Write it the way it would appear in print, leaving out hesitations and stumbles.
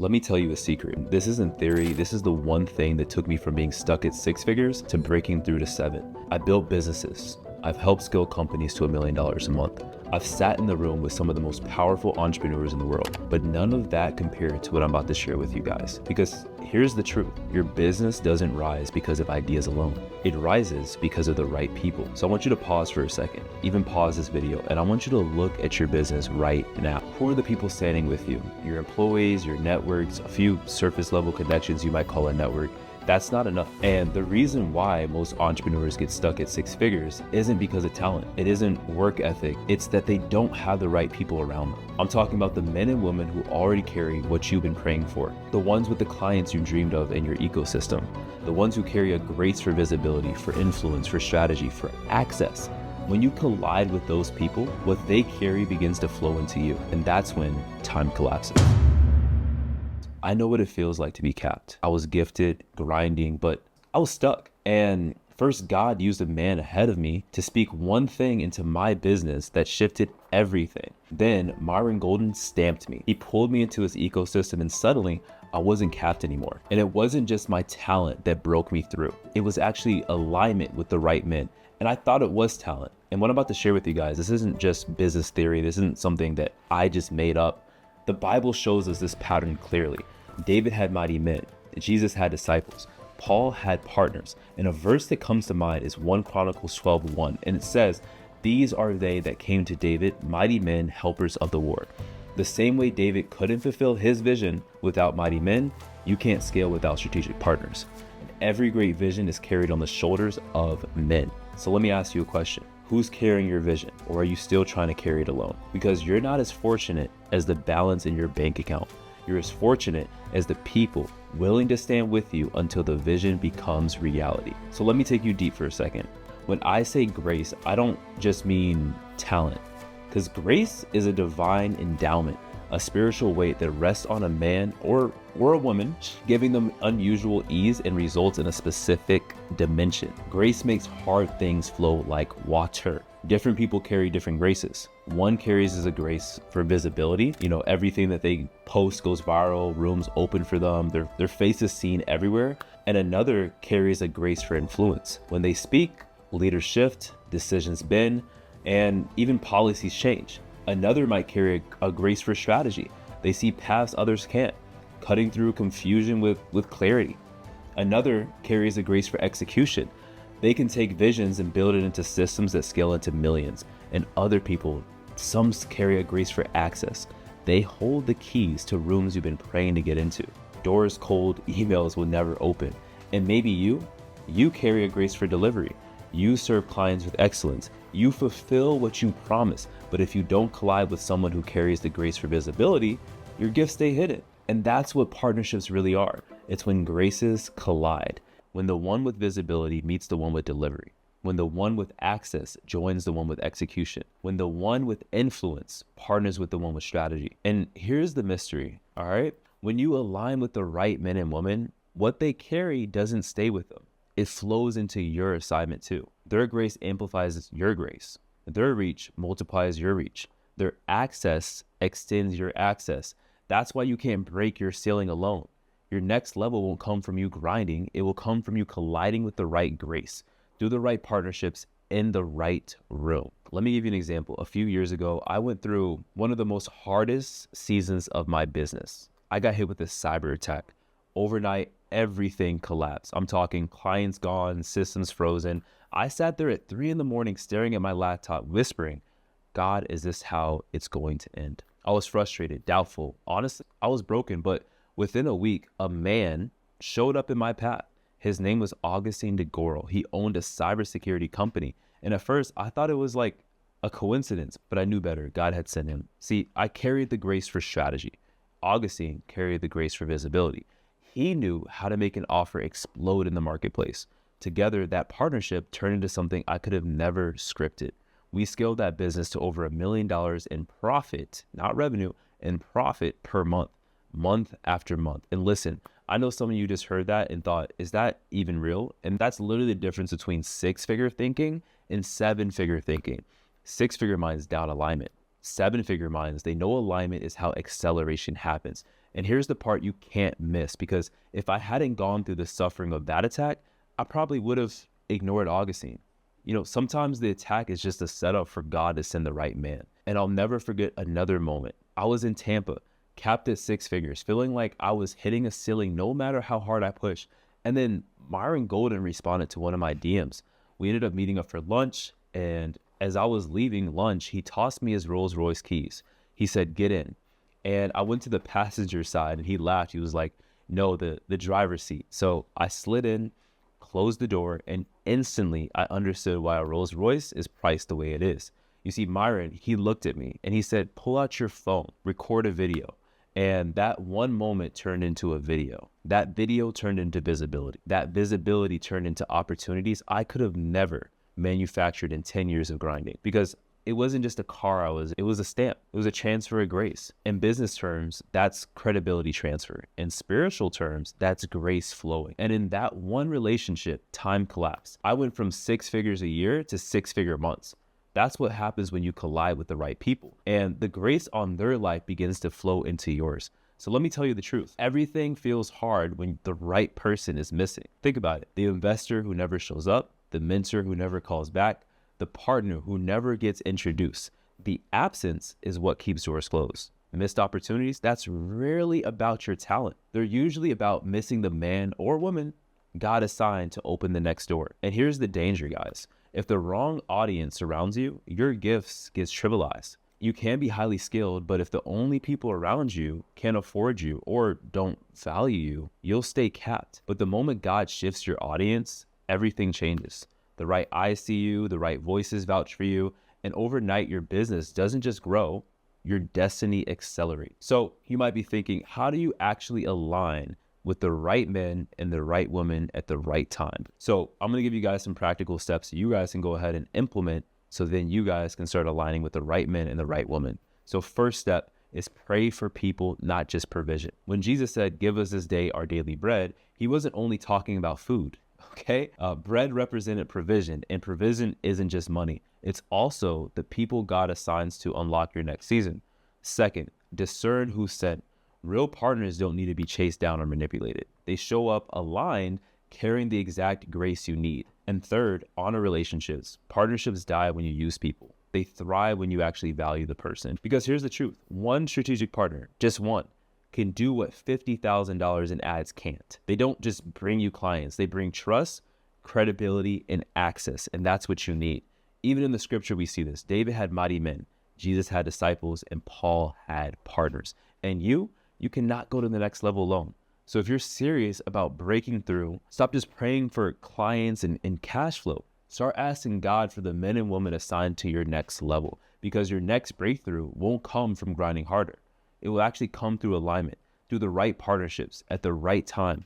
Let me tell you a secret. This isn't theory. This is the one thing that took me from being stuck at 6 figures to breaking through to 7. I built businesses. I've helped scale companies to $1 million a month. I've sat in the room with some of the most powerful entrepreneurs in the world, but none of that compared to what I'm about to share with you guys. Because here's the truth. Your business doesn't rise because of ideas alone. It rises because of the right people. So I want you to pause for a second, even pause this video, and I want you to look at your business right now. Who are the people standing with you? Your employees, your networks, a few surface level connections you might call a network. That's not enough. And the reason why most entrepreneurs get stuck at 6 figures isn't because of talent. It isn't work ethic. It's that they don't have the right people around them. I'm talking about the men and women who already carry what you've been praying for. The ones with the clients you dreamed of in your ecosystem. The ones who carry a grace for visibility, for influence, for strategy, for access. When you collide with those people, what they carry begins to flow into you. And that's when time collapses. I know what it feels like to be capped. I was gifted, grinding, but I was stuck. And first, God used a man ahead of me to speak one thing into my business that shifted everything. Then Myron Golden stamped me. He pulled me into his ecosystem, and suddenly I wasn't capped anymore. And it wasn't just my talent that broke me through. It was actually alignment with the right men. And I thought it was talent. And what I'm about to share with you guys, this isn't just business theory. This isn't something that I just made up. The Bible shows us this pattern clearly. David had mighty men. Jesus had disciples. Paul had partners. And a verse that comes to mind is 1 Chronicles 12:1. And it says, "These are they that came to David, mighty men, helpers of the war." The same way David couldn't fulfill his vision without mighty men, you can't scale without strategic partners. And every great vision is carried on the shoulders of men. So let me ask you a question. Who's carrying your vision, or are you still trying to carry it alone? Because you're not as fortunate as the balance in your bank account. You're as fortunate as the people willing to stand with you until the vision becomes reality. So let me take you deep for a second. When I say grace, I don't just mean talent, because grace is a divine endowment, a spiritual weight that rests on a man or a woman, giving them unusual ease and results in a specific dimension. Grace makes hard things flow like water. Different people carry different graces. One carries as a grace for visibility. Everything that they post goes viral, rooms open for them, their face is seen everywhere. And another carries a grace for influence. When they speak, leaders shift, decisions bend, and even policies change. Another might carry a grace for strategy. They see paths others can't, cutting through confusion with clarity. Another carries a grace for execution. They can take visions and build it into systems that scale into millions. And other people, some carry a grace for access. They hold the keys to rooms you've been praying to get into. Doors cold, emails will never open. And maybe you carry a grace for delivery. You serve clients with excellence. You fulfill what you promise. But if you don't collide with someone who carries the grace for visibility, your gifts stay hidden. And that's what partnerships really are. It's when graces collide. When the one with visibility meets the one with delivery. When the one with access joins the one with execution. When the one with influence partners with the one with strategy. And here's the mystery, all right? When you align with the right men and women, what they carry doesn't stay with them. It flows into your assignment too. Their grace amplifies your grace. Their reach multiplies your reach. Their access extends your access. That's why you can't break your ceiling alone. Your next level won't come from you grinding. It will come from you colliding with the right grace, through the right partnerships, in the right room. Let me give you an example. A few years ago, I went through one of the most hardest seasons of my business. I got hit with a cyber attack. Overnight, everything collapsed. I'm talking clients gone, systems frozen. I sat there at 3 a.m. staring at my laptop, whispering, "God, is this how it's going to end?" I was frustrated, doubtful. Honestly, I was broken, but within a week, a man showed up in my path. His name was Augustine DeGoral. He owned a cybersecurity company. And at first, I thought it was like a coincidence, but I knew better. God had sent him. See, I carried the grace for strategy. Augustine carried the grace for visibility. He knew how to make an offer explode in the marketplace. Together, that partnership turned into something I could have never scripted. We scaled that business to over $1 million in profit, not revenue, in profit per month. Month after month. And listen, I know some of you just heard that and thought, is that even real? And that's literally the difference between 6-figure thinking and 7-figure thinking. 6-figure minds doubt alignment. seven-figure minds, they know alignment is how acceleration happens. And here's the part you can't miss, because if I hadn't gone through the suffering of that attack, I probably would have ignored Augustine. Sometimes the attack is just a setup for God to send the right man. And I'll never forget another moment. I was in Tampa, capped at six figures, feeling like I was hitting a ceiling no matter how hard I pushed. And then Myron Golden responded to one of my DMs. We ended up meeting up for lunch, and as I was leaving lunch, he tossed me his Rolls Royce keys. He said, "Get in." And I went to the passenger side, and he laughed. He was like, "No, the driver's seat." So I slid in, closed the door, and instantly I understood why a Rolls Royce is priced the way it is. You see, Myron, he looked at me and he said, "Pull out your phone, record a video." And that one moment turned into a video. That video turned into visibility. That visibility turned into opportunities I could have never manufactured in 10 years of grinding, because it wasn't just a car it was a stamp. It was a transfer of grace. In business terms, that's credibility transfer. In spiritual terms, that's grace flowing. And in that one relationship, time collapsed. I went from six figures a year to six-figure months. That's what happens when you collide with the right people. And the grace on their life begins to flow into yours. So let me tell you the truth. Everything feels hard when the right person is missing. Think about it. The investor who never shows up, the mentor who never calls back, the partner who never gets introduced. The absence is what keeps doors closed. Missed opportunities, that's rarely about your talent. They're usually about missing the man or woman God assigned to open the next door. And here's the danger, guys. If the wrong audience surrounds you, your gifts get trivialized. You can be highly skilled, but if the only people around you can't afford you or don't value you, you'll stay capped. But the moment God shifts your audience, everything changes. The right eyes see you, the right voices vouch for you, and overnight your business doesn't just grow, your destiny accelerates. So you might be thinking, how do you actually align with the right men and the right women at the right time? So I'm going to give you guys some practical steps you guys can go ahead and implement, so then you guys can start aligning with the right men and the right woman. So first step is pray for people, not just provision. When Jesus said, "Give us this day our daily bread," he wasn't only talking about food. Okay? Bread represented provision, and provision isn't just money. It's also the people God assigns to unlock your next season. Second, discern who's sent. Real partners don't need to be chased down or manipulated. They show up aligned, carrying the exact grace you need. And third, honor relationships. Partnerships die when you use people. They thrive when you actually value the person. Because here's the truth. One strategic partner, just one, can do what $50,000 in ads can't. They don't just bring you clients. They bring trust, credibility, and access. And that's what you need. Even in the scripture, we see this. David had mighty men. Jesus had disciples, and Paul had partners. And you cannot go to the next level alone. So if you're serious about breaking through, stop just praying for clients and cash flow. Start asking God for the men and women assigned to your next level, because your next breakthrough won't come from grinding harder. It will actually come through alignment, through the right partnerships at the right time.